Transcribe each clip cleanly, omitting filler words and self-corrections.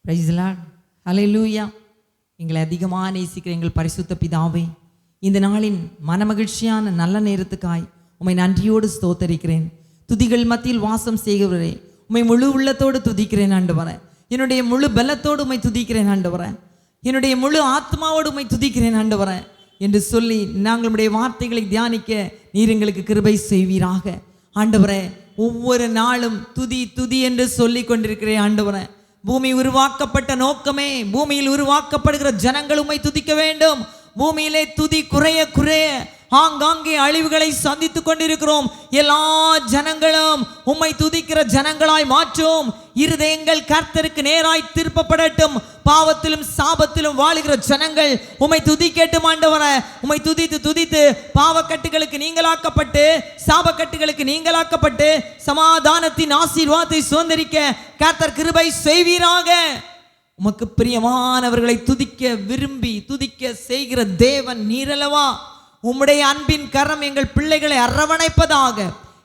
Praise the Lord. ஹல்லேலூயா. எங்களை அதிகமாக நேசிக்கிற எங்கள் பரிசுத்த பிதாவே, இந்த நாளின் மனமகிழ்ச்சியான நல்ல நேரத்துக்காய் உம்மை நன்றியோடு ஸ்தோத்தரிக்கிறேன். துதிகள் மத்தியில் வாசம் செய்கிறவரே, உம்மை முழு உள்ளத்தோடு துதிக்கிறேன் ஆண்டவரே. என்னுடைய முழு பலத்தோடு உம்மை துதிக்கிறேன் ஆண்டவரே. என்னுடைய முழு ஆத்மாவோடு உம்மை துதிக்கிறேன் ஆண்டவரே என்று சொல்லி நாங்கள் உம்முடைய வார்த்தைகளை தியானிக்க நீர் எங்களுக்கு கிருபை செய்வீராக ஆண்டவரே. ஒவ்வொரு நாளும் துதி துதி என்று சொல்லி கொண்டிருக்கிறேன் ஆண்டவரே. பூமி உருவாக்கப்பட்ட நோக்கமே, பூமியில் உருவாக்கப்படுகிற ஜனங்கள் உம்மை துதிக்க வேண்டும். பூமியிலே துதி குறைய குறைய ஆங்காங்கே அழிவுகளை சந்தித்துக் கொண்டிருக்கிறோம். எல்லா ஜனங்களும் உம்மை துதிக்கிற ஜனங்களாய் மாற்றும். இருதயங்கள் கர்த்தருக்கு நேராய் திருப்பப்படட்டும். பாவத்திலும் சாபத்திலும் வாழுகிற ஜனங்கள் உம்மை துதிக்கட்டும் ஆண்டவரே. உம்மை துதித்து துதித்து பாவக்கட்டுகளுக்கு நீங்களாக்கப்பட்டு, சாபக்கட்டுகளுக்கு நீங்களாக்கப்பட்டு, சமாதானத்தின் ஆசீர்வாதத்தை சுதந்திரிக்க கர்த்தர் கிருபை செய்வீராக. உமக்கு பிரியமானவர்களை துதிக்க விரும்பி துதிக்க செய்கிற தேவன் நீரல்லவா. உம்முடைய அன்பின் கரம் எங்கள் பிள்ளைகளை அரவணைப்பதாக.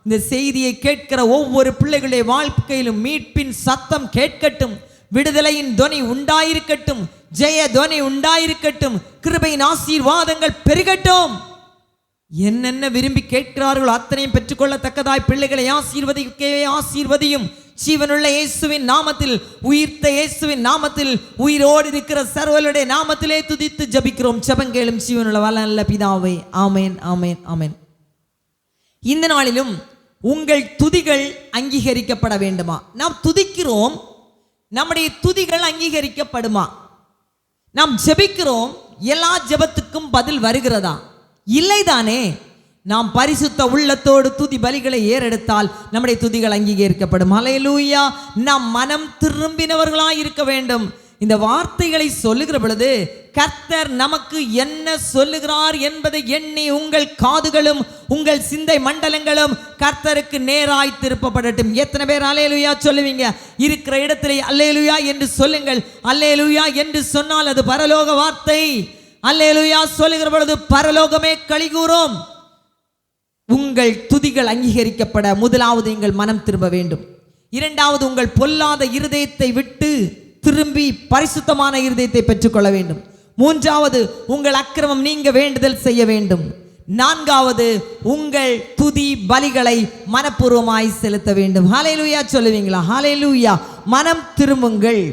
இந்த செய்தியை கேட்கிற ஒவ்வொரு பிள்ளைகளுடைய வாழ்க்கையிலும் மீட்பின் சத்தம் கேட்கட்டும். விடுதலையின் துணி உண்டாயிருக்கட்டும். ஜெய துணி உண்டாயிருக்கட்டும். கிருபையின் ஆசீர்வாதங்கள் பெருகட்டும். என்னென்ன விரும்பி கேட்கிறார்களோ அத்தனையும் பெற்றுக்கொள்ளத்தக்கதாய் பிள்ளைகளை ஆசீர்வதியும். ஜீவனுள்ள இயேசுவின் நாமத்தில், உயிர்த்த இயேசுவின் நாமத்தில், உயிரோடு இருக்கிற சர்வருடைய நாமத்திலே துதித்து ஜபிக்கிறோம். ஜெபங்கேளும் ஜீவனுள்ள வல்ல பிதாவே. ஆமேன், ஆமேன், ஆமேன். இந்த நாளிலும் உங்கள் துதிகள் அங்கீகரிக்கப்பட வேண்டுமா? நாம் துதிக்கிறோம், நம்முடைய துதிகள் அங்கீகரிக்கப்படுமா? நாம் ஜெபிக்கிறோம், எல்லா ஜெபத்துக்கும் பதில் வருகிறதா? இல்லைதானே. நாம் பரிசுத்த உள்ளத்தோடு துதி பலிகளை ஏறெடுத்தால் நம்முடைய துதிகள் அங்கீகரிக்கப்படும். ஹல்லேலூயா. நாம் மனம் திரும்பினவர்களாய் இருக்க வேண்டும். இந்த வார்த்தைகளை சொல்லுகிற பொழுது கர்த்தர் நமக்கு என்ன சொல்லுகிறார் என்பதை எண்ணி உங்கள் காதுகளும் உங்கள் சிந்தை மண்டலங்களும் கர்த்தருக்கு நேராய் திருப்பப்படட்டும். எத்தனை பேர் அல்லேலூயா சொல்லுவீங்க? இருக்கிற இடத்திலே அல்லேலூயா என்று சொல்லுங்கள். அல்லேலூயா என்று சொன்னால் அது பரலோக வார்த்தை. அல்லேலூயா சொல்லுகிற பொழுது பரலோகமே களிகூரும். உங்கள் துதிகள் அங்கீகரிக்கப்பட முதலாவது எங்கள் மனம் திரும்ப வேண்டும். இரண்டாவது, உங்கள் பொல்லாத இருதயத்தை விட்டு திரும்பி பரிசுத்தமான இருதயத்தை பெற்றுக்கொள்ள வேண்டும். மூன்றாவது, உங்கள் அக்கிரமம் நீங்க வேண்டுதல் செய்ய வேண்டும். நான்காவது, உங்கள் துதி பலிகளை மனப்பூர்வமாய் செலுத்த வேண்டும். ஹல்லேலூயா சொல்லுவீங்களா? ஹல்லேலூயா. மனம் திரும்புங்கள்.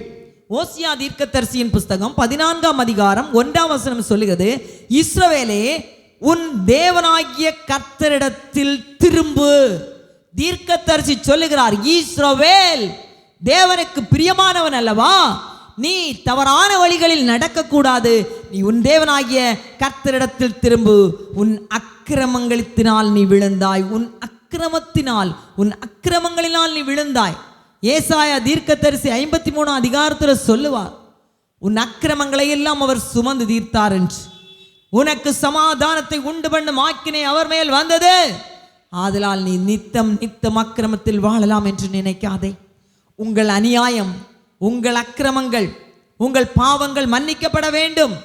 ஓசியா தீர்க்கதரிசியின் புஸ்தகம் 14ஆம் அதிகாரம் 1ஆம் வசனம் சொல்லுகிறது, இஸ்ரவேலே உன் தேவனாகிய கர்த்தரிடத்தில் திரும்பு. தீர்க்கதரிசி சொல்லுகிறார், இஸ்ரவேல் தேவனுக்கு பிரியமானவன் அல்லவா, நீ தவறான வழிகளில் நடக்கக்கூடாது. நீ உன் தேவனாகிய கர்த்தரிடத்தில் திரும்பு. உன் அக்கிரமங்களினால் நீ விழுந்தாய். உன் அக்கிரமங்களினால் நீ விழுந்தாய். ஏசாயா தீர்க்கதரிசி 53ஆம் அதிகாரத்தில் சொல்லுவார், உன் அக்கிரமங்களை எல்லாம் அவர் சுமந்து தீர்த்தார் என்று. உனக்கு சமாதானத்தை உண்டு பண்ணும் ஆக்கினை அவர் மேல் வந்தது. ஆதலால் நீ நித்தம் நித்தம் அக்கிரமத்தில் வாழலாம் என்று நினைக்காதே. உங்கள் அநியாயம், உங்கள் அக்கிரமங்கள், உங்கள் பாவங்கள் மன்னிக்கப்பட வேண்டும்.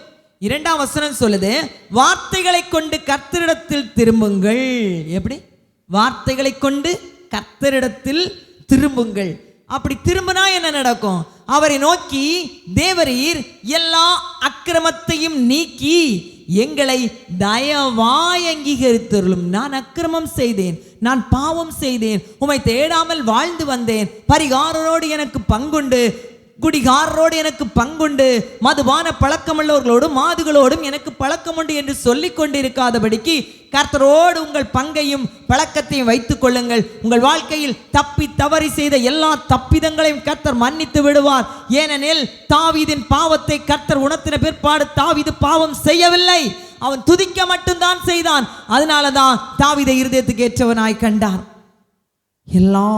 2ஆம் வசனம் சொல்லுது, வார்த்தைகளை கொண்டு கர்த்தரிடத்தில் திரும்புங்கள். எப்படி? வார்த்தைகளை கொண்டு கர்த்தரிடத்தில் திரும்புங்கள். அப்படி திரும்பினா என்ன நடக்கும்? அவரை நோக்கி, தேவரீர் எல்லா அக்கிரமத்தையும் நீக்கி எங்களை தயவாய் அங்கீகரித்தருளும். நான் அக்கிரமம் செய்தேன், நான் பாவம் செய்தேன், உம்மை தேடாமல் வாழ்ந்து வந்தேன். பரிகாரரோடு எனக்கு பங்குண்டு, குடிகாரரோடு எனக்கு பங்குண்டு, மதுபான பழக்கமுள்ளவர்களோடும் மாதுகளோடும் எனக்கு பழக்கம் உண்டு என்று சொல்லிக் கொண்டிருக்காதபடிக்கு கர்த்தரோடு உங்கள் பங்கையும் பழக்கத்தையும் வைத்துக் கொள்ளுங்கள். உங்கள் வாழ்க்கையில் தப்பி தவறி செய்த எல்லா தப்பிதங்களையும் கர்த்தர் மன்னித்து விடுவார். ஏனெனில் தாவீதின் பாவத்தை கர்த்தர் உணர்த்தின பிற்பாடு தாவீது பாவம் செய்யவில்லை, அவன் துதிக்க மட்டும்தான் செய்தான். அதனாலதான் தாவீதை இருதயத்துக்கு ஏற்றவனாய் கண்டார். எல்லா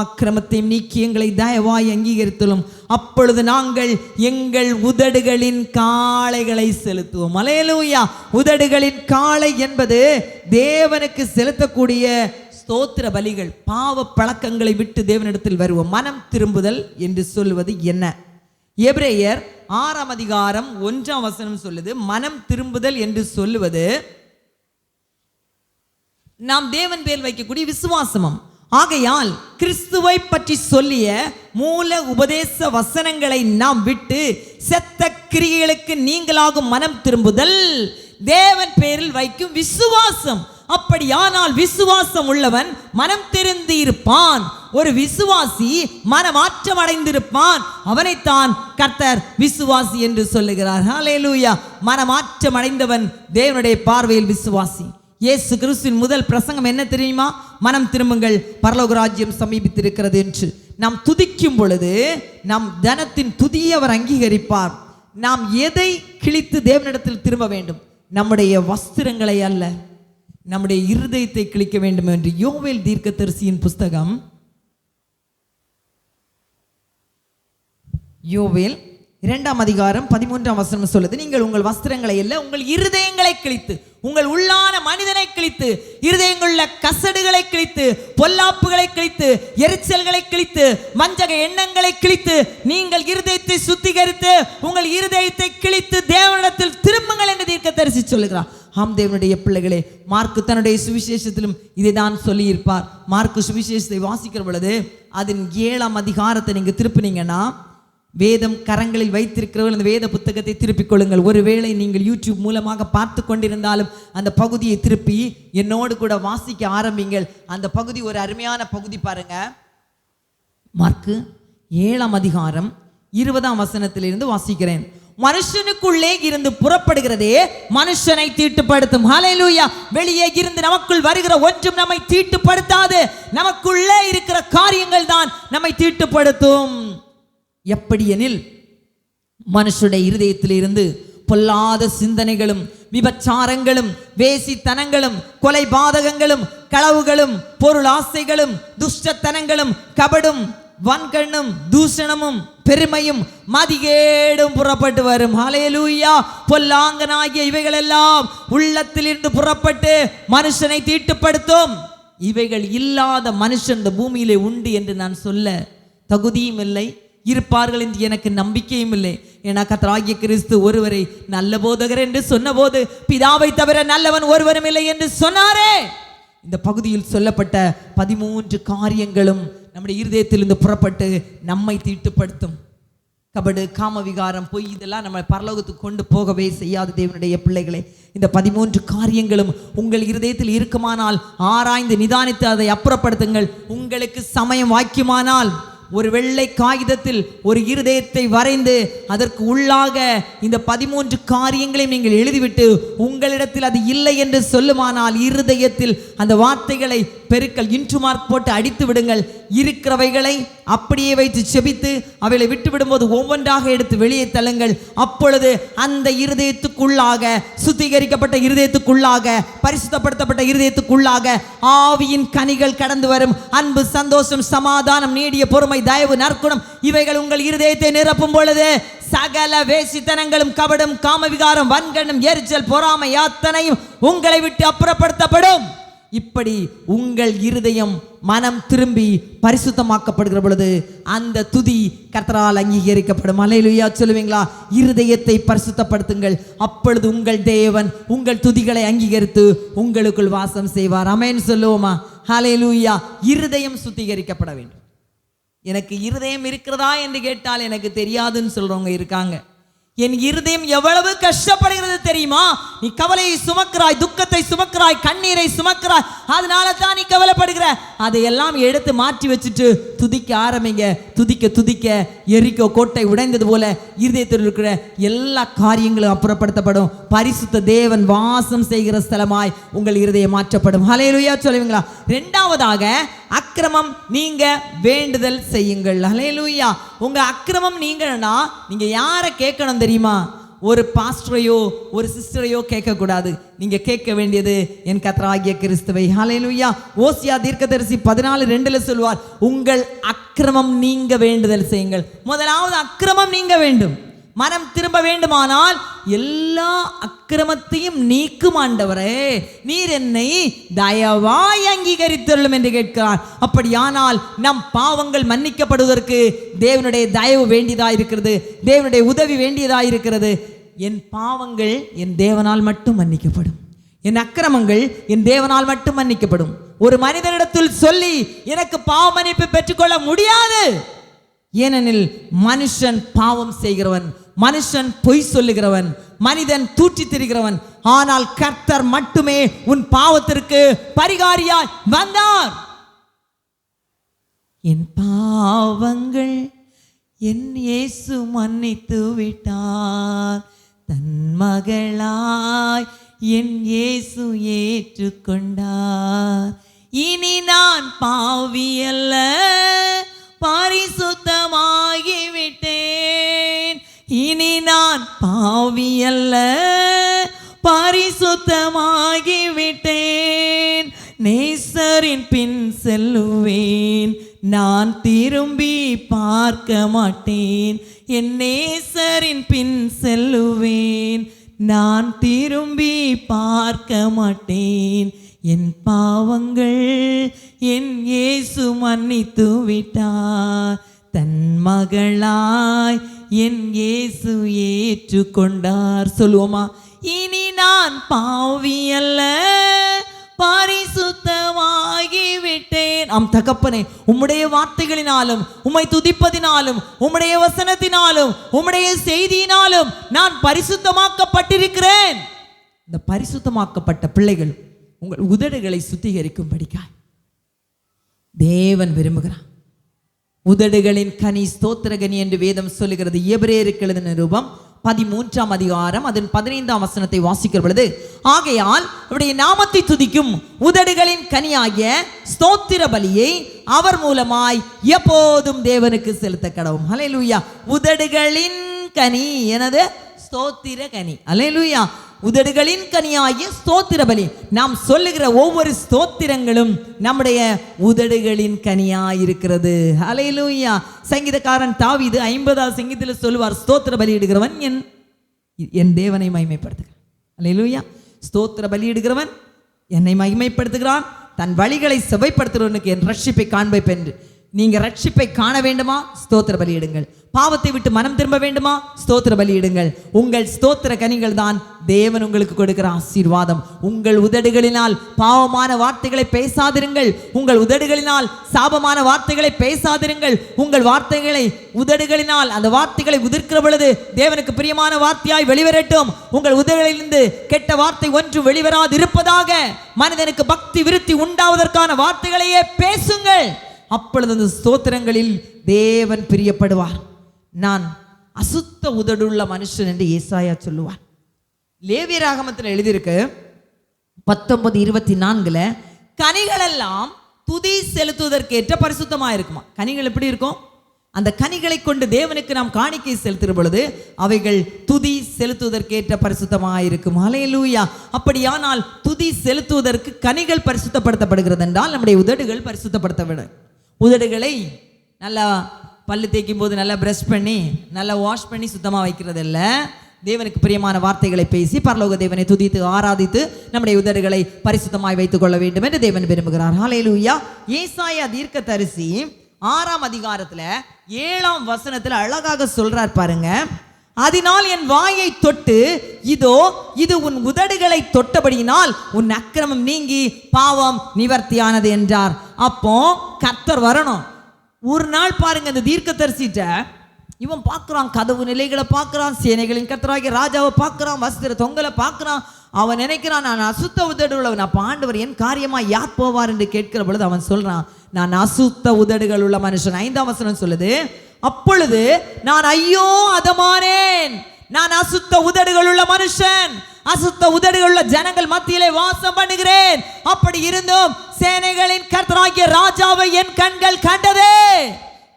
அக்கிரமத்தையும் நீக்கி எங்களை தயவாய் அங்கீகரித்தலும், அப்பொழுது நாங்கள் எங்கள் உதடுகளின் காளைகளை செலுத்துவோம். அல்லேலூயா. உதடுகளின் காளை என்பது தேவனுக்கு செலுத்தக்கூடிய ஸ்தோத்திர பலிகள். பாவ பழக்கங்களை விட்டு தேவனிடத்தில் வருவோம். மனம் திரும்புதல் என்று சொல்லுவது என்ன? எபிரேயர் 6ஆம் அதிகாரம் 1ஆம் வசனம் சொல்லுது, மனம் திரும்புதல் என்று சொல்லுவது நாம் தேவன் பேர் வைக்கக்கூடிய விசுவாசமம். ஆகையால் கிறிஸ்துவை பற்றி சொல்லிய மூல உபதேச வசனங்களை நாம் விட்டு செத்த கிரியைகளுக்கு நீங்களாகும் மனம் திரும்புதல் தேவன் பேரில் வைக்கும் விசுவாசம். அப்படியானால் விசுவாசம் உள்ளவன் மனம் திறந்து இருப்பான். ஒரு விசுவாசி மனமாற்றம் அடைந்திருப்பான். அவனைத்தான் கர்த்தர் விசுவாசி என்று சொல்லுகிறார். ஹல்லேலூயா. மனமாற்றம் அடைந்தவன் தேவனுடைய பார்வையில் விசுவாசி. இயேசு கிறிஸ்துவின் முதல் பிரசங்கம் என்ன தெரியுமா? மனம் திரும்புங்கள், பரலோக ராஜ்யம் சமீபித்திருக்கிறது என்று. நாம் துதிக்கும் பொழுது நம் தனத்தின் துதியை அவர் அங்கீகரிப்பார். நாம் எதை கிழித்து தேவனிடத்தில் திரும்ப வேண்டும்? நம்முடைய வஸ்திரங்களை அல்ல, நம்முடைய இருதயத்தை கிழிக்க வேண்டும் என்று யோவேல் தீர்க்கதரிசியின் புஸ்தகம் யோவேல் 2ஆம் அதிகாரம் 13ஆம் வசனம் சொல்லுது, நீங்கள் உங்கள் வஸ்திரங்களை அல்ல, உங்கள் இருதயங்களை கிழித்து, உங்கள் உள்ளான மனிதனை கிழித்து, இருதயங்களுள்ள கசடுகளை கிழித்து, பொல்லாப்புகளை கிழித்து, எரிச்சல்களை கிழித்து, வஞ்சக எண்ணங்களை கிழித்து, நீங்கள் இருதயத்தை சுத்திகரித்து உங்கள் இருதயத்தை கிழித்து தேவனிடத்தில் திரும்புங்கள் என்று தீர்க்கதரிசி சொல்லுகிறார். ஆம் தேவனுடைய பிள்ளைகளே, மார்க்கு தன்னுடைய சுவிசேஷத்திலும் இதை தான் சொல்லியிருப்பார். மார்க்கு சுவிசேஷத்தை வாசிக்கிற பொழுது அதன் 7ஆம் அதிகாரத்தை நீங்க திருப்பினீங்கன்னா, வேதம் கரங்களில் வைத்திருக்கிறவர்கள் அந்த வேத புத்தகத்தை திருப்பிக் கொள்ளுங்கள். ஒருவேளை நீங்கள் யூடியூப் மூலமாக பார்த்து கொண்டிருந்தாலும் அந்த பகுதியை திருப்பி என்னோடு கூட வாசிக்க ஆரம்பிங்கள். அந்த பகுதி ஒரு அருமையான பகுதி பாருங்க. மார்க்கு 7ஆம் அதிகாரம் 20ஆம் வசனத்திலிருந்து வாசிக்கிறேன். மனுஷனுக்குள்ளே இருந்து புறப்படுகிறதே மனுஷனை தீட்டுப்படுத்தும். ஹல்லேலூயா. வெளியே இருந்து நமக்குள் வருகிற ஒன்றும் நம்மை தீட்டுப்படுத்தாது. நமக்குள்ளே இருக்கிற காரியங்கள் தான் நம்மை தீட்டுப்படுத்தும். எப்படி எனில், மனுஷனுடைய இருதயத்தில் இருந்து பொல்லாத சிந்தனைகளும், விபச்சாரங்களும், வேசித்தனங்களும், கொலை பாதகங்களும், களவுகளும், பொருள் ஆசைகளும், துஷ்டத்தனங்களும், கபடும், வன்கண்ணும், தூஷணமும், பெருமையும், மதிகேடும் புறப்பட்டு வரும். ஹல்லேலூயா. பொல்லாங்கனாகிய இவைகள் எல்லாம் உள்ளத்திலிருந்து புறப்பட்டு மனுஷனை தீட்டுப்படுத்தும். இவைகள் இல்லாத மனுஷன் இந்த பூமியிலே உண்டு என்று நான் சொல்ல தகுதியும் இல்லை, இருப்பார்கள் என்று எனக்கு நம்பிக்கையும் இல்லை. ஏன்னா கர்த்தராகிய கிறிஸ்து ஒருவரை நல்ல போதகர் என்று சொன்னபோது பிதாவை தவிர நல்லவன் ஒருவரும் இல்லை என்று சொன்னாரே. இந்த பகுதியில் சொல்லப்பட்ட 13 காரியங்களும் நம்முடைய இருதயத்திலிருந்து புறப்பட்டு நம்மை தீட்டுப்படுத்தும். கபடு, காமவிகாரம், பொய், இதெல்லாம் நம்ம பரலோகத்துக்கு கொண்டு போகவே செய்யாது. தேவனுடைய பிள்ளைகளே, இந்த 13 காரியங்களும் உங்கள் இருதயத்தில் இருக்குமானால் ஆராய்ந்து நிதானித்து அதை அப்புறப்படுத்துங்கள். உங்களுக்கு சமயம் வாய்க்குமானால் ஒரு வெள்ளை காகிதத்தில் ஒரு இருதயத்தை வரைந்து அதற்கு உள்ளாக இந்த 13 காரியங்களையும் நீங்கள் எழுதிவிட்டு உங்களிடத்தில் அது இல்லை என்று சொல்லுமானால் இருதயத்தில் அந்த வார்த்தைகளை பெருக்கல் இன்டு மார்க் போட்டு அடித்து விடுங்கள். இருக்கிறவைகளை அப்படியே வைத்து செபித்து அவைகளை விட்டு விடும்போது ஒவ்வொன்றாக எடுத்து வெளியே தள்ளுங்கள். அப்பொழுது அந்த இருதயத்துக்குள்ளாக, சுத்திகரிக்கப்பட்ட இருதயத்துக்குள்ளாக, பரிசுத்தப்படுத்தப்பட்ட இருதயத்துக்குள்ளாக ஆவியின் கனிகள் கடந்து வரும். அன்பு, சந்தோஷம், சமாதானம், நீடிய பொறுமை, தயவு, நற்குணம், இவைகள் உங்கள் இருதயத்தை நிரப்பும் பொழுது சகல வேசித்தனங்களும், கபடும், காமவிகாரம், வன்கண்ணும், எரிச்சல், பொறாமை யாத்தனையும் உங்களை விட்டு அப்புறப்படுத்தப்படும். இப்படி உங்கள் இருதயம் மனம் திரும்பி பரிசுத்தமாக்கப்படுகிற பொழுது அந்த துதி கர்த்தரால் அங்கீகரிக்கப்படும். ஹல்லேலூயா சொல்லுவீங்களா? இருதயத்தை பரிசுத்தப்படுத்துங்கள், அப்பொழுது உங்கள் தேவன் உங்கள் துதிகளை அங்கீகரித்து உங்களுக்குள் வாசம் செய்வார். ஆமென் சொல்லுவோமா? ஹல்லேலூயா. இருதயம் சுத்திகரிக்கப்பட வேண்டும். எனக்கு இருதயம் இருக்கிறதா என்று கேட்டால் எனக்கு தெரியாதுன்னு சொல்றவங்க இருக்காங்க. என் இருதயம் எவ்வளவு கஷ்டப்படுகிறது தெரியுமா? நீ கவலையை சுமக்கிறாய், துக்கத்தை சுமக்கிறாய், கண்ணீரை சுமக்கிறாய், அதனால தான் நீ கவலைப்படுகிற. அதையெல்லாம் எடுத்து மாற்றி வச்சுட்டு துதிக்க ஆரம்பிங்க. துதிக்க துதிக்க எரிக்கோ கோட்டை உடைந்தது போல இருதயத்தில் இருக்கிற எல்லா காரியங்களும் அப்புறப்படுத்தப்படும். பரிசுத்த தேவன் வாசம் செய்கிற ஸ்தலமாய் உங்கள் இருதயம் மாற்றப்படும். ஹல்லேலூயா சொல்லுவீங்களா? 2ஆவதாக, அக்கிரமம் நீங்க வேண்டுதல் செய்யுங்கள். ஹல்லேலூயா. உங்க அக்கிரமம் நீங்கன்னா நீங்க யாரை கேட்கணும் தெரியுமா? ஒரு பாஸ்டரையோ ஒரு சிஸ்டரையோ கேட்க கூடாது. நீங்க கேட்க வேண்டியது என் கர்த்தராகிய கிறிஸ்துவை. ஹல்லேலூயா. ஓசியா தீர்க்கதரிசி 14:2 சொல்வார், உங்கள் அக்கிரமம் நீங்க வேண்டுதல் செய்யுங்கள். முதலாவது அக்கிரமம் நீங்க வேண்டும். மனம் திரும்ப வேண்டுமானால் எல்லா அக்கிரமத்தையும் நீக்கும் ஆண்டவரே, நீர் என்னை தயவாய் அங்கீகரித்தருளும் என்று கேட்கிறார். அப்படியானால் நம் பாவங்கள் மன்னிக்கப்படுவதற்கு தேவனுடைய தயவு வேண்டியதாயிருக்கிறது, தேவனுடைய உதவி வேண்டியதாயிருக்கிறது. என் பாவங்கள் என் தேவனால் மட்டும் மன்னிக்கப்படும். என் அக்கிரமங்கள் என் தேவனால் மட்டும் மன்னிக்கப்படும். ஒரு மனிதனிடத்தில் சொல்லி எனக்கு பாவ மன்னிப்பு பெற்றுக்கொள்ள முடியாது. ஏனெனில் மனுஷன் பாவம் செய்கிறவன், மனுஷன் பொய் சொல்லுகிறவன், மனிதன் தூற்றித் திரிகிறவன். ஆனால் கர்த்தர் மட்டுமே உன் பாவத்திற்கு பரிகாரியாய் வந்தார். என் பாவங்கள் என் இயேசு மன்னித்து விட்டார். தன் மகளாய் என் இயேசு ஏற்றுக்கொண்டார். இனி நான் பாவி அல்ல, பரிசுத்தமாகிவிட்டேன். இனி நான் பாவி அல்ல, பரிசுத்தமாகிவிட்டேன். நேசரின் பின் செல்லுவேன், நான் திரும்பி பார்க்க மாட்டேன். என் நேசரின் பின் செல்லுவேன், நான் திரும்பி பார்க்க மாட்டேன். என் பாவங்கள் என் இயேசு மன்னித்து விட்டார். தன் மகளாய் என் இயேசு ஏற்றுக்கொண்டார். சொல்லுவோமா? இனி நான் பாவி அல்ல, பரிசுத்தமாகிவிட்டேன். ஆம் தகப்பனே, உம்முடைய வார்த்தைகளினாலும் உம்மை துதிப்பதினாலும் உம்முடைய வசனத்தினாலும் உம்முடைய செய்தியினாலும் நான் பரிசுத்தமாக்கப்பட்டிருக்கிறேன். இந்த பரிசுத்தமாக்கப்பட்ட பிள்ளைகள் உங்கள் உதடுகளை சுத்திகரிக்கும்படிக்காய் தேவன் விரும்புகிறார். உதடுகளின் கனி ஸ்தோத்திர கனி என்று வேதம் சொல்லுகிறது. எபிரேயருக்கு எழுதின நிருபம் 13ஆம் அதிகாரம் அதன் 15ஆம் வசனத்தை வாசிக்கிற பொழுது, ஆகையால் அவருடைய நாமத்தை துதிக்கும் உதடுகளின் கனியாகிய ஸ்தோத்திர பலியை அவர் மூலமாய் எப்போதும் தேவனுக்கு செலுத்த கடவும். ஹல்லேலூயா. உதடுகளின் கனி எனது ஸ்தோத்திர கனி. ஹல்லேலூயா. உதடுகளின் கனியாகிய ஸ்தோத்திர பலி. நாம் சொல்லுகிற ஒவ்வொரு ஸ்தோத்திரங்களும் நம்முடைய உதடுகளின் கனியாய் இருக்கிறது. ஹல்லேலூயா. சங்கீதக்காரன் தாவீது 50ஆம் சங்கீதத்தில் சொல்லுவார், ஸ்தோத்திர பலியிடுகிறவன் என் தேவனை மகிமைப்படுத்துகிறான். ஹல்லேலூயா. ஸ்தோத்திர பலியிடுகிறவன் என்னை மகிமைப்படுத்துகிறான். தன் வழிகளை செவைப்படுத்துகிறவனுக்கு என் ரட்சிப்பை காண்பேன் என்று. நீங்க ரட்சிப்பை காண வேண்டுமா? ஸ்தோத்திர பலியிடுங்கள். பாவத்தை விட்டு மனம் திரும்ப வேண்டுமா? ஸ்தோத்திர பலியிடுங்கள். உங்கள் ஸ்தோத்திர கனிகள் தான் தேவன் உங்களுக்கு கொடுக்கிற ஆசீர்வாதம். உங்கள் உதடுகளினால் பாவமான வார்த்தைகளை பேசாதிருங்கள். உங்கள் உதடுகளினால் சாபமான வார்த்தைகளை பேசாதிருங்கள். உங்கள் வார்த்தைகளை உதடுகளினால் அந்த வார்த்தைகளை உதிர்க்கிற பொழுது தேவனுக்கு பிரியமான வார்த்தையாய் வெளிவரட்டும். உங்கள் உதடுகளிலிருந்து கெட்ட வார்த்தை ஒன்று வெளிவராது இருப்பதாக. மனிதனுக்கு பக்தி விருத்தி உண்டாவதற்கான வார்த்தைகளையே பேசுங்கள். அப்பொழுது அந்த ஸ்தோத்திரங்களில் தேவன் பிரியப்படுவார். நான் அசுத்த உதடுள்ள மனுஷன் என்று ஏசாயா சொல்லுவார். லேவியராகமத்தில் எழுதியிருக்கு 19:24 கனிகள் எல்லாம் துதி செலுத்துவதற்கேற்ற பரிசுத்தமா இருக்குமா. கனிகள் எப்படி இருக்கும்? அந்த கனிகளை கொண்டு தேவனுக்கு நாம் காணிக்கை செலுத்துகிற பொழுது அவைகள் துதி செலுத்துவதற்கேற்ற பரிசுத்தமாக இருக்கும். ஹல்லேலூயா. அப்படியானால் துதி செலுத்துவதற்கு கனிகள் பரிசுத்தப்படுத்தப்படுகிறது என்றால் நம்முடைய உதடுகள் பரிசுத்தப்படுத்த விட. உதடுகளை நல்லா பல்லு தேய்க்கும் போது நல்லா பிரஷ் பண்ணி நல்லா வாஷ் பண்ணி சுத்தமாக வைக்கிறது இல்லை. தேவனுக்கு பிரியமான வார்த்தைகளை பேசி பரலோக தேவனை துதித்து ஆராதித்து நம்முடைய உதடுகளை பரிசுத்தமாய் வைத்துக் கொள்ள வேண்டும் என்று தேவன் விரும்புகிறார். ஹல்லேலூயா. ஏசாயா தீர்க்கதரிசி 6ஆம் அதிகாரத்துல 7ஆம் வசனத்துல அழகாக சொல்றார் பாருங்க. அதனால் என் வாயை தொட்டு இதோ இது உன் உதடுகளை தொட்டபடியினால் உன் அக்கிரமம் நீங்கி பாவம் நிவர்த்தியானது என்றார். அப்போ கர்த்தர் வரணும். ஒரு நாள் பாருங்க, இந்த தீர்க்கதரிசிட்ட இவன் பார்க்குறான், கதவு நிலைகளை பார்க்குறான், சேனைகளின் கர்த்தராகிய ராஜாவை பார்க்குறான், வஸ்திர தொங்கலை பார்க்குறான். அவன் நினைக்கிறான், நான் அசுத்த உதடு உள்ளவன், அப்போ ஆண்டவர் என் காரியமா யார் போவார் என்று கேட்கிற பொழுது அவன் சொல்றான், நான் அசுத்த உதடுகள் உள்ள மனுஷன். 5ஆம் வசனம் சொல்லுது, அப்பொழுது நான் ஐயோ அதமானேன், நான் அசுத்த உதடுகள் உள்ள மனுஷன், அசுத்த உதடுகள் உள்ள ஜனங்கள் மத்தியிலே வாசம் பண்ணுகிறேன். அப்படி இருந்தும் சேனைகளின் கர்த்தராகிய ராஜாவை என் கண்கள் கண்டதே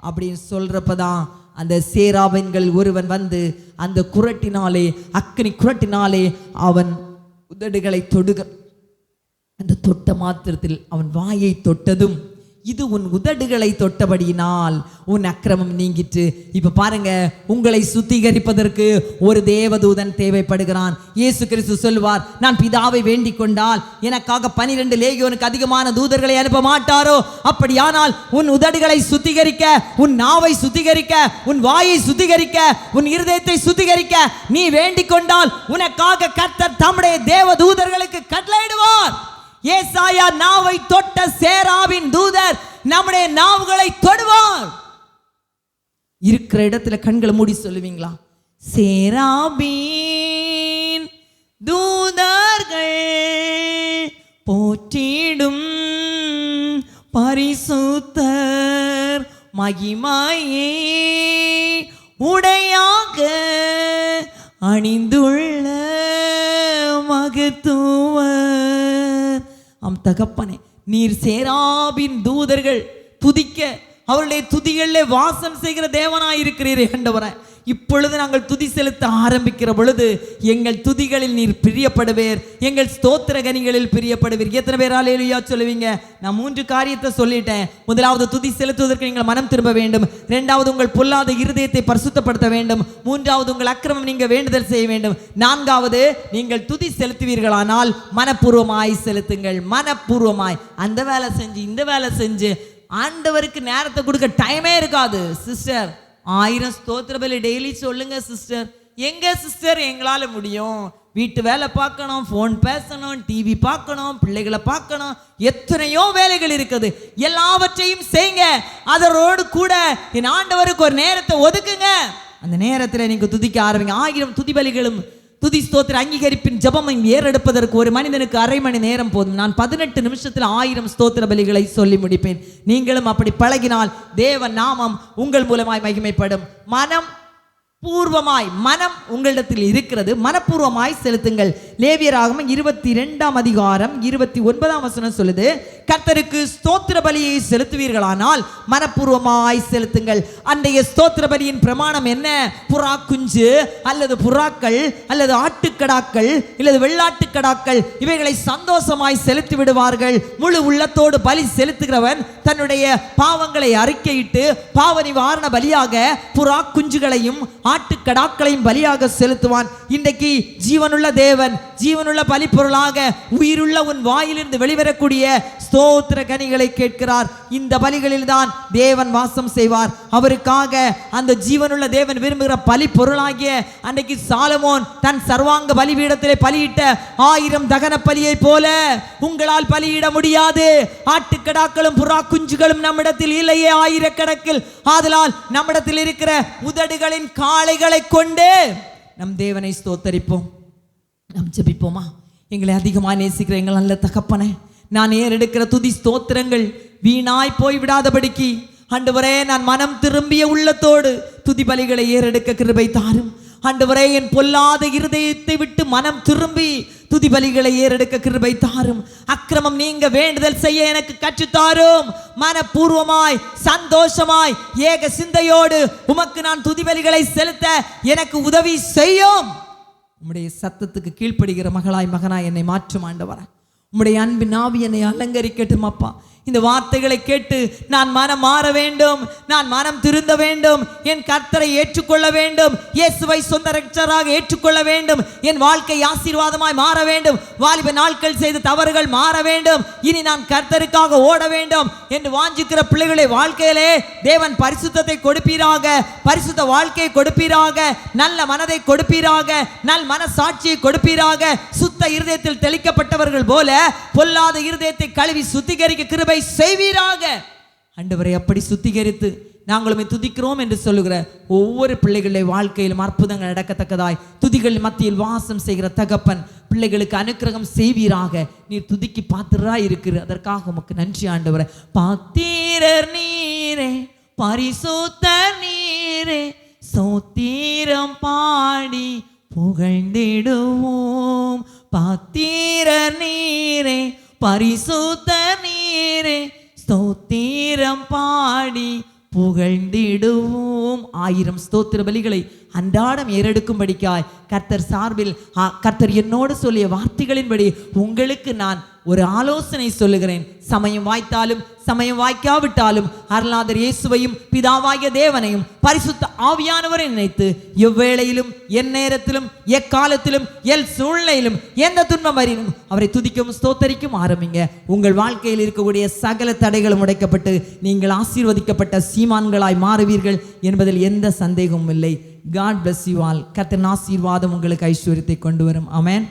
அப்படின்னு சொல்றப்பதான் அந்த சேராபின்கள் ஒருவன் வந்து அந்த குரட்டினாலே, அக்கினி குரட்டினாலே அவன் உதடுகளை தொடுக. அந்த தொட்ட மாத்திரத்தில் அவன் வாயை தொட்டதும் இது உன் உதடுகளை தொட்டபடியினால் உன் அக்கிரமம் நீங்கிற்று. இப்ப பாருங்க, உங்களை சுத்திகரிப்பதற்கு ஒரு தேவதூதன் தேவைப்படுகிறான். இயேசு கிறிஸ்து சொல்வார், நான் பிதாவை வேண்டிக் கொண்டால் எனக்காக 12 லேகியோனுக்கு அதிகமான தூதர்களை அனுப்ப மாட்டாரோ? அப்படியானால் உன் உதடுகளை சுத்திகரிக்க, உன் நாவை சுத்திகரிக்க, உன் வாயை சுத்திகரிக்க, உன் இருதயத்தை சுத்திகரிக்க நீ வேண்டிக் கொண்டால் உனக்காக கர்த்தர் தம்முடைய தேவதூதர்களுக்கு கட்டளையிடுவார். ஏசாயா நாவை தொட்ட சேராவின் தூதர் நம்முடைய நாவுகளை தொடுவார். இருக்கிற இடத்துல கண்களை மூடி சொல்லுவீங்களா? சேராபின் தூதர்கள் போற்றிடும் பரிசுத்தர் மகிமையே உடையாக அணிந்துள்ள மகத்துவர். தகப்பனே, நீர் சேராபின் தூதர்கள் துதிக்க அவருடைய துதிகளிலே வாசம் செய்கிற தேவனாயிருக்கிறீரே ஆண்டவரே. இப்பொழுது நாங்கள் துதி செலுத்த ஆரம்பிக்கிற பொழுது எங்கள் துதிகளில் நீர் பிரியப்படுவீர், எங்கள் ஸ்தோத்திர கனிகளில் பிரியப்படுவீர். எத்தனை பேர் அல்லேலூயா சொல்லுவீங்க? நான் 3 காரியத்தை சொல்லிட்டேன். முதலாவது, துதி செலுத்துவதற்கு நீங்கள் மனம் திரும்ப வேண்டும். 2வது, உங்கள் பொல்லாத இருதயத்தை பரிசுத்தப்படுத்த வேண்டும். 3வது, உங்கள் அக்கிரமம் நீங்க வேண்டுதல் செய்ய வேண்டும். 4வது, நீங்கள் துதி செலுத்துவீர்களானால் மனப்பூர்வமாய் செலுத்துங்கள். மனப்பூர்வமாய் அந்த வேலை செஞ்சு இந்த வேலை செஞ்சு ஆண்டவருக்கு நேரத்தை கொடுக்க டைமே இருக்காது. சிஸ்டர், 1000 ஸ்தோத்திர பலி டெய்லி சொல்லுங்க சிஸ்டர். எங்க சிஸ்டர் எங்களால் முடியும்? வீட்டு வேலை பார்க்கணும், ஃபோன் பேசணும், டிவி பார்க்கணும், பிள்ளைகளை பார்க்கணும், எத்தனையோ வேலைகள் இருக்குது. எல்லாவற்றையும் செய்யுங்க. அதோடு கூட என் ஆண்டவருக்கு ஒரு நேரத்தை ஒதுக்குங்க. அந்த நேரத்தில் நீங்க துதிக்க ஆரம்பிங்க. 1000 துதி பலிகளும் துதி ஸ்தோத்திர அங்கீகரிப்பின் ஜபமும் ஏறெடுப்பதற்கு ஒரு மனிதனுக்கு அரை மணி நேரம் போதும். நான் 18 நிமிஷத்தில் 1000 ஸ்தோத்திர பலிகளை சொல்லி முடிப்பேன். நீங்களும் அப்படி பழகினால் தேவ நாமம் உங்கள் மூலமாய் மகிமைப்படும். மனம் உங்களிடத்தில் இருக்கிறது, மனப்பூர்வமாய் செலுத்துங்கள். லேவியராகமம் 22ஆம் அதிகாரம் 29ஆம் வசனம் சொல்லுது, கர்த்தருக்கு ஸ்தோத்திர பலியை செலுத்துவீர்களானால் மனப்பூர்வமாய் செலுத்துங்கள். அன்றைய ஸ்தோத்திர பலியின் பிரமாணம் என்ன? புறா குஞ்சு அல்லது புறாக்கள் அல்லது ஆட்டுக்கடாக்கள் அல்லது வெள்ளாட்டுக்கடாக்கள் இவைகளை சந்தோஷமாய் செலுத்தி விடுவார்கள். முழு உள்ளத்தோடு பலி செலுத்துகிறவன் தன்னுடைய பாவங்களை அறிக்கையிட்டு பாவ நிவாரண பலியாக புறா குஞ்சுகளையும் ஆட்டுக்கடாக்களையும் பலியாக செலுத்துவான். இன்றைக்கு ஜீவனுள்ள தேவன், ஜீவனுள்ள பலி பொருளாக உயிருள்ள உன் வாயிலிருந்து வெளிவரக்கூடிய ஸ்தோத்திர கனிகளை கேட்கிறார். இந்த பலிகளில் தான் தேவன் வாசம் செய்வார். அவருக்காக அந்த ஜீவனுள்ள தேவன் விரும்புகிற பலி பொருளாகிய அன்றைக்கு சாலமோன் தன் சர்வாங்க பலிபீடத்திலே பலியிட்ட 1000 தகன பலியை போல உங்களால் பலியிட முடியாது. ஆட்டுக்கடாக்களும் புறா குஞ்சுகளும் நம்மிடத்தில் இல்லையே ஆயிரக்கணக்கில். ஆதலால் நம்மிடத்தில் இருக்கிற உதடுகளின் காளைகளை கொண்டு நம் தேவனை ஸ்தோத்தரிப்போம். நாம் ஜெபிப்போமா? எங்களை அதிகமாக நேசிக்கிற எங்கள் நல்ல தகப்பனே, நான் ஏறெடுக்கிற துதி ஸ்தோத்திரங்கள் வீணாய் போய் விடாதபடிக்கு ஆண்டவரே, நான் மனம் திரும்பிய உள்ளத்தோடு துதி பலிகளை ஏறெடுக்க கிருபை தாரும். ஆண்டவரே, என் பொல்லாத இருதயத்தை விட்டு மனம் திரும்பி துதி பலிகளை ஏறெடுக்க கிருபை தாரும். அக்கிரமம் நீங்க வேண்டுதல் செய்ய எனக்கு கற்றுத்தாரும். மனப்பூர்வமாய் சந்தோஷமாய் ஏக சிந்தையோடு உமக்கு நான் துதி பலிகளை செலுத்த எனக்கு உதவி செய்யும். உம்முடைய சத்தத்துக்கு கீழ்ப்படுகிற மகளாய் மகனாய் என்னை மாற்றும் ஆண்டவரே. உம்முடைய அன்பின் ஆவி என்னை அலங்கரிக்கட்டும் அப்பா. இந்த வார்த்தைகளை கேட்டு நான் மனம் மாற வேண்டும், நான் மனம் திருந்த வேண்டும், என் கர்த்தரை ஏற்றுக்கொள்ள வேண்டும், இயேசுவை சொந்த இரட்சகராக ஏற்றுக்கொள்ள வேண்டும், என் வாழ்க்கை ஆசீர்வாதமாய் மாற வேண்டும், வாலிப நாட்கள் செய்த தவறுகள் மாற வேண்டும், இனி நான் கர்த்தருக்காக ஓட வேண்டும் என்று வாஞ்சிக்கிற பிள்ளைகளுடைய வாழ்க்கையிலே தேவன் பரிசுத்தத்தை கொடுப்பீராக, பரிசுத்த வாழ்க்கையை கொடுப்பீராக, நல்ல மனதை கொடுப்பீராக, நல் மனசாட்சியை கொடுப்பீராக. சுத்த இருதயத்தில் தெளிக்கப்பட்டவர்கள் போல பொல்லாத இருதயத்தை கழுவி சுத்திகரிக்க கிருபை செய்வீராக. ஆண்டவரை அப்படி சுத்திகரித்து நாங்களுமே துதிக்கிறோம் என்று சொல்லுகிற ஒவ்வொரு பிள்ளைகளுடைய வாழ்க்கையிலும் அற்புதங்கள் நடக்கத்தக்கதாய் துதிகள் மத்தியில் வாசம் செய்கிற தகப்பன் பிள்ளைகளுக்கு அனுக்கிரகம் செய்வீராக. நீர் துதிக்கு பாத்திரராய் இருக்கிற அதற்காக உமக்கு நன்றி ஆண்டவரே. பாத்திரர் நீரே, பரிசுத்தர் நீரே, ஸ்தோத்திரம் பாடி புகழ்ந்திடுவோம். பாத்திரர் நீரே, பரிசுத்தர் நீரே, ஸ்தோத்திரம் பாடி புகழ்ந்திடுவோம். 1000 ஸ்தோத்திர பலிகளை அன்றாடம் ஏறெடுக்கும்படிக்காய் கர்த்தர் சார்பில் கர்த்தர் என்னோடு சொல்லிய வார்த்தைகளின்படி உங்களுக்கு நான் ஒரு ஆலோசனை சொல்லுகிறேன். சமயம் வாய்த்தாலும் சமயம் வாய்க்காவிட்டாலும் அருளாதர் இயேசுவையும் பிதாவாகிய தேவனையும் பரிசுத்த ஆவியானவரை நினைத்து எவ்வேளையிலும் எந்நேரத்திலும் எக்காலத்திலும் சூழ்நிலையிலும் எந்த துன்பம் வரினும் அவரை துதிக்கும் ஸ்தோத்தரிக்கும் ஆரம்பிங்க. உங்கள் வாழ்க்கையில் இருக்கக்கூடிய சகல தடைகளும் உடைக்கப்பட்டு நீங்கள் ஆசீர்வதிக்கப்பட்ட சீமான்களாய் மாறுவீர்கள் என்பதில் எந்த சந்தேகமும் இல்லை. God bless you all. கர்த்தரின் ஆசீர்வாதம் உங்களுக்கு ஐஸ்வர்யத்தை கொண்டு வரும். ஆமென்.